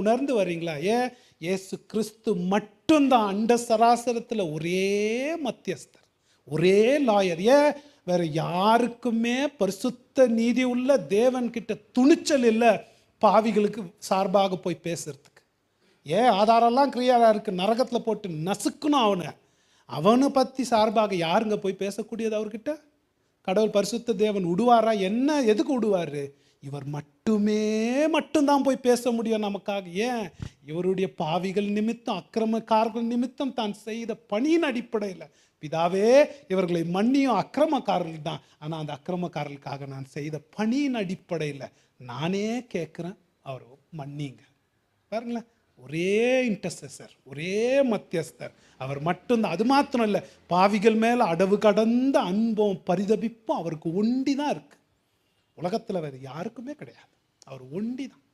உணர்ந்து வர்றீங்களா? ஏன் இயேசு கிறிஸ்து மட்டும்தான் அண்ட சராசரத்தில் ஒரே மத்தியஸ்தர், ஒரே லாயர். ஏன் வேற யாருக்குமே பரிசுத்த நீதி உள்ள தேவன் கிட்ட துணிச்சல் இல்லை பாவிகளுக்கு சார்பாக போய் பேசுறதுக்கு. ஏன் ஆதாரம்லாம் கிளியராக இருக்கு, நரகத்தில் போட்டு நசுக்கணும் அவனை பற்றி சார்பாக யாருங்க போய் பேசக்கூடியது அவர்கிட்ட? கடவுள் பரிசுத்த தேவன் விடுவாரா? என்ன எதுக்கு விடுவார்? இவர் மட்டும்தான் போய் பேச முடியும் நமக்காக. ஏன்? இவருடைய பாவிகள் நிமித்தம், அக்கிரமக்காரர்கள் நிமித்தம் தான் செய்த பணியின் அடிப்படையில், பிதாவே இவர்களை மன்னியும், அக்கிரமக்காரர்கள் தான், ஆனால் அந்த அக்கிரமக்காரர்களுக்காக நான் செய்த பணியின் அடிப்படையில் நானே கேட்குறேன், அவர் மன்னிங்க. பாருங்களேன், ஒரே இன்டர்செசர், ஒரே மத்தியஸ்தர் அவர் மட்டும்தான். அது மாத்திரம் இல்லை, பாவிகள் மேலே அடவு கடந்த அன்பும் பரிதபிப்பும் அவருக்கு ஒண்டி தான் இருக்கு. உலகத்தில் வேறு யாருக்குமே கிடையாது, அவர் ஒண்டி தான்.